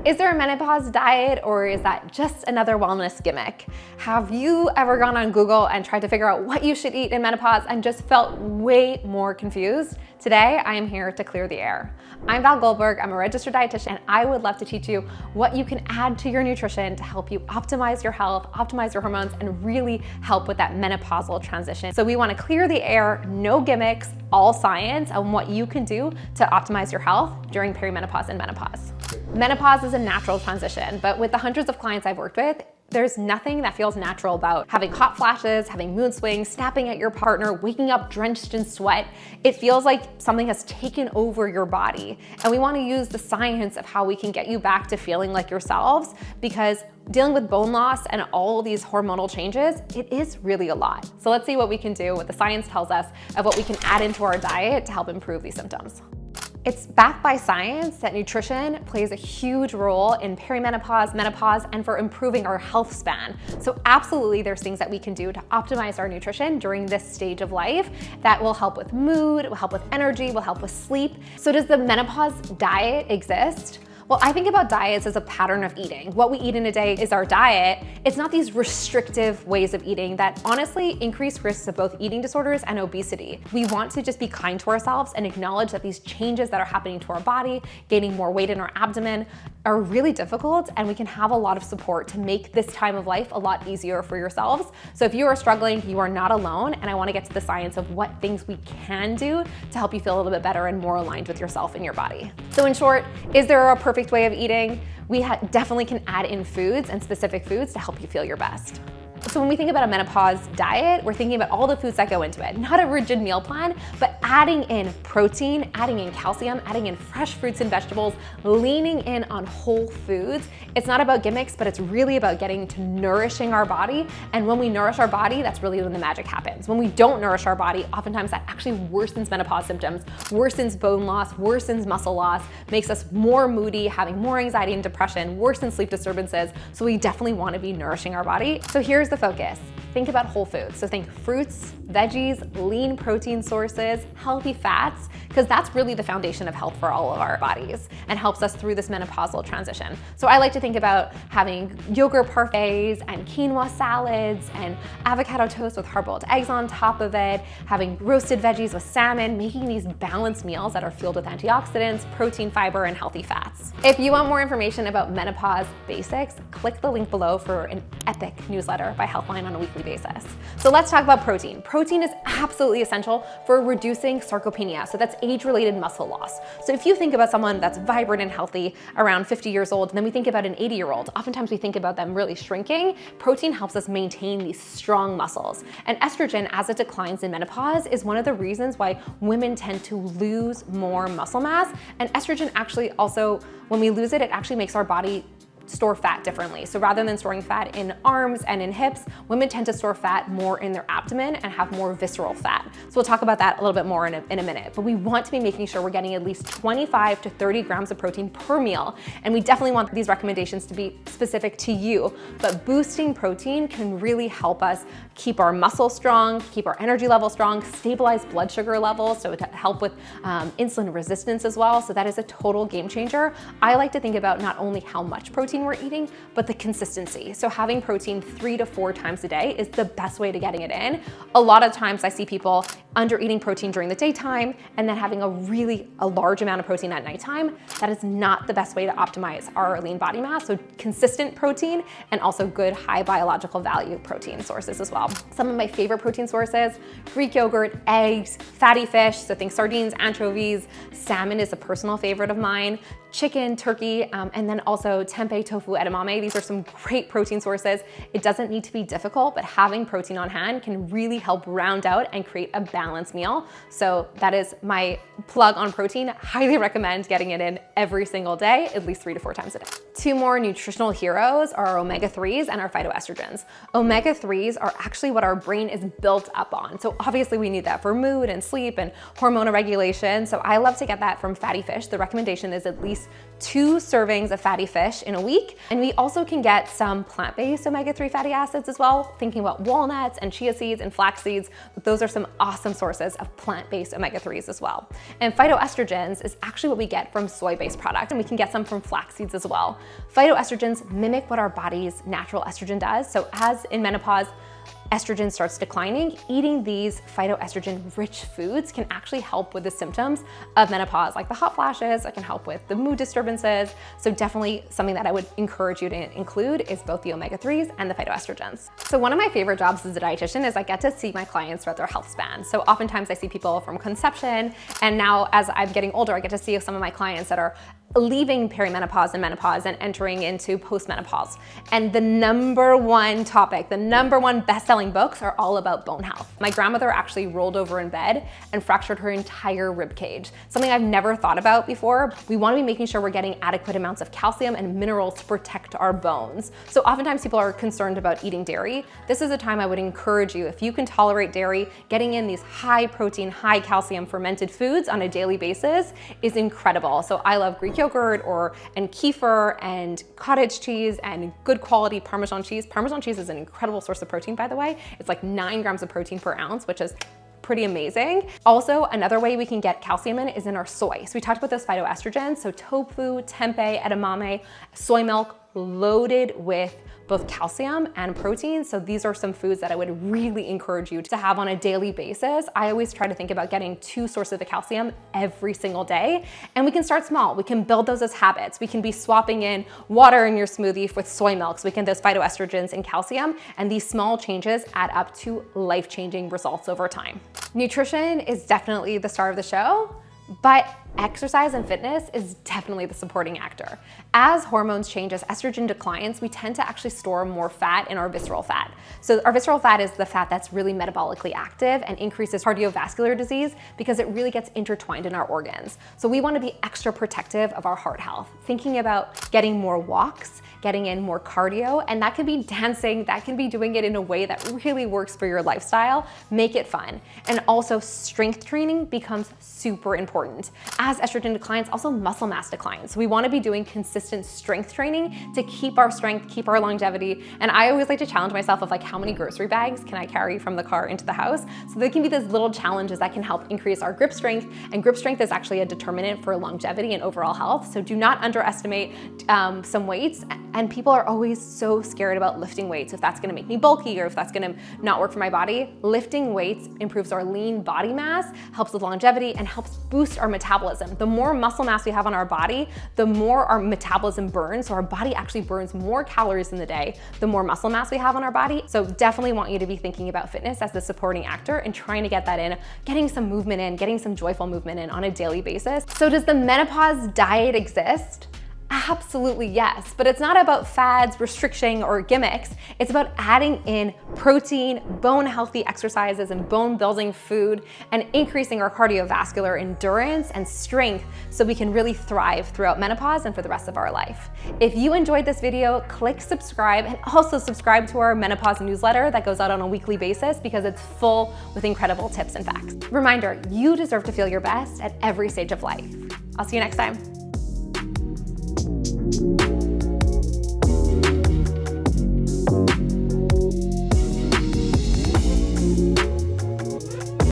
Is there a menopause diet, or is that just another wellness gimmick? Have you ever gone on Google and tried to figure out what you should eat in menopause and just felt way more confused? Today, I am here to clear the air. I'm Val Goldberg, I'm a registered dietitian, and I would love to teach you what you can add to your nutrition to help you optimize your health, optimize your hormones, and really help with that menopausal transition. So we wanna clear the air, no gimmicks, all science on what you can do to optimize your health during perimenopause and menopause. Menopause is a natural transition, but with the hundreds of clients I've worked with, there's nothing that feels natural about having hot flashes, having mood swings, snapping at your partner, waking up drenched in sweat. It feels like something has taken over your body. And we want to use the science of how we can get you back to feeling like yourselves, because dealing with bone loss and all these hormonal changes, it is really a lot. So let's see what we can do, what the science tells us of what we can add into our diet to help improve these symptoms. It's backed by science that nutrition plays a huge role in perimenopause, menopause, and for improving our health span. So absolutely, there's things that we can do to optimize our nutrition during this stage of life that will help with mood, will help with energy, will help with sleep. So does the menopause diet exist? Well, I think about diets as a pattern of eating. What we eat in a day is our diet. It's not these restrictive ways of eating that honestly increase risks of both eating disorders and obesity. We want to just be kind to ourselves and acknowledge that these changes that are happening to our body, gaining more weight in our abdomen, are really difficult, and we can have a lot of support to make this time of life a lot easier for yourselves. So if you are struggling, you are not alone, and I want to get to the science of what things we can do to help you feel a little bit better and more aligned with yourself and your body. So in short, is there a perfect way of eating? We definitely can add in foods and specific foods to help you feel your best. So when we think about a menopause diet, we're thinking about all the foods that go into it. Not a rigid meal plan, but adding in protein, adding in calcium, adding in fresh fruits and vegetables, leaning in on whole foods. It's not about gimmicks, but it's really about getting to nourishing our body. And when we nourish our body, that's really when the magic happens. When we don't nourish our body, oftentimes that actually worsens menopause symptoms, worsens bone loss, worsens muscle loss, makes us more moody, having more anxiety and depression, worsens sleep disturbances. So we definitely want to be nourishing our body. So here's the focus. Think about whole foods. So think fruits, veggies, lean protein sources, healthy fats, because that's really the foundation of health for all of our bodies and helps us through this menopausal transition. So I like to think about having yogurt parfaits and quinoa salads and avocado toast with hard-boiled eggs on top of it, having roasted veggies with salmon, making these balanced meals that are filled with antioxidants, protein, fiber, and healthy fats. If you want more information about menopause basics, click the link below for an epic newsletter by Healthline on a weekly basis. So let's talk about protein. Protein is absolutely essential for reducing sarcopenia. So that's age-related muscle loss. So if you think about someone that's vibrant and healthy around 50 years old, and then we think about an 80-year-old, oftentimes we think about them really shrinking. Protein helps us maintain these strong muscles. And estrogen, as it declines in menopause, is one of the reasons why women tend to lose more muscle mass. And estrogen actually also, when we lose it, it actually makes our body store fat differently. So rather than storing fat in arms and in hips, women tend to store fat more in their abdomen and have more visceral fat. So we'll talk about that a little bit more in a minute, but we want to be making sure we're getting at least 25 to 30 grams of protein per meal. And we definitely want these recommendations to be specific to you, but boosting protein can really help us keep our muscles strong, keep our energy level strong, stabilize blood sugar levels, so to help with insulin resistance as well. So that is a total game changer. I like to think about not only how much protein we're eating, but the consistency. So having protein 3 to 4 times a day is the best way to getting it in. A lot of times I see people under eating protein during the daytime and then having a large amount of protein at nighttime. That is not the best way to optimize our lean body mass. So consistent protein and also good high biological value protein sources as well. Some of my favorite protein sources: Greek yogurt, eggs, fatty fish. So think sardines, anchovies, salmon is a personal favorite of mine, chicken, turkey, and then also tempeh, tofu, edamame. These are some great protein sources. It doesn't need to be difficult, but having protein on hand can really help round out and create a balanced meal. So that is my plug on protein. Highly recommend getting it in every single day, at least 3 to 4 times a day. 2 more nutritional heroes are our omega-3s and our phytoestrogens. Omega-3s are actually what our brain is built up on. So obviously we need that for mood and sleep and hormonal regulation. So I love to get that from fatty fish. The recommendation is at least least 2 servings of fatty fish in a week. And we also can get some plant-based omega-3 fatty acids as well, thinking about walnuts and chia seeds and flax seeds, but those are some awesome sources of plant-based omega-3s as well. And phytoestrogens is actually what we get from soy-based products, and we can get some from flax seeds as well. Phytoestrogens mimic what our body's natural estrogen does. So as in menopause, estrogen starts declining, eating these phytoestrogen-rich foods can actually help with the symptoms of menopause, like the hot flashes. It can help with the mood disturbances. So definitely something that I would encourage you to include is both the omega-3s and the phytoestrogens. So one of my favorite jobs as a dietitian is I get to see my clients throughout their health span. So oftentimes I see people from conception, and now as I'm getting older, I get to see some of my clients that are leaving perimenopause and menopause and entering into postmenopause. And the number one topic, the number one best-selling books are all about bone health. My grandmother actually rolled over in bed and fractured her entire rib cage, something I've never thought about before. We want to be making sure we're getting adequate amounts of calcium and minerals to protect our bones. So oftentimes people are concerned about eating dairy. This is a time I would encourage you, if you can tolerate dairy, getting in these high protein, high calcium fermented foods on a daily basis is incredible. So I love Greek yogurt and kefir and cottage cheese and good quality Parmesan cheese. Parmesan cheese is an incredible source of protein, by the way. It's like 9 grams of protein per ounce, which is pretty amazing. Also, another way we can get calcium in is in our soy. So we talked about those phytoestrogens. So tofu, tempeh, edamame, soy milk, loaded with both calcium and protein. So these are some foods that I would really encourage you to have on a daily basis. I always try to think about getting 2 sources of calcium every single day. And we can start small. We can build those as habits. We can be swapping in water in your smoothie with soy milk so we can those phytoestrogens and calcium. And these small changes add up to life-changing results over time. Nutrition is definitely the star of the show, but exercise and fitness is definitely the supporting actor. As hormones change, as estrogen declines, we tend to actually store more fat in our visceral fat. So our visceral fat is the fat that's really metabolically active and increases cardiovascular disease because it really gets intertwined in our organs. So we want to be extra protective of our heart health, thinking about getting more walks, getting in more cardio, and that can be dancing, that can be doing it in a way that really works for your lifestyle. Make it fun. And also strength training becomes super important. As estrogen declines, also muscle mass declines. So we want to be doing consistent strength training to keep our strength, keep our longevity. And I always like to challenge myself of like, how many grocery bags can I carry from the car into the house? So there can be those little challenges that can help increase our grip strength. And grip strength is actually a determinant for longevity and overall health. So do not underestimate some weights. And people are always so scared about lifting weights, if that's gonna make me bulky or if that's gonna not work for my body. Lifting weights improves our lean body mass, helps with longevity, and helps boost our metabolism. The more muscle mass we have on our body, the more our metabolism burns. So our body actually burns more calories in the day, the more muscle mass we have on our body. So definitely want you to be thinking about fitness as the supporting actor and trying to get that in, getting some movement in, getting some joyful movement in on a daily basis. So does the menopause diet exist? Absolutely yes, but it's not about fads, restriction, or gimmicks. It's about adding in protein, bone healthy exercises, and bone building food, and increasing our cardiovascular endurance and strength so we can really thrive throughout menopause and for the rest of our life. If you enjoyed this video, click subscribe, and also subscribe to our menopause newsletter that goes out on a weekly basis because it's full with incredible tips and facts. Reminder, you deserve to feel your best at every stage of life. I'll see you next time.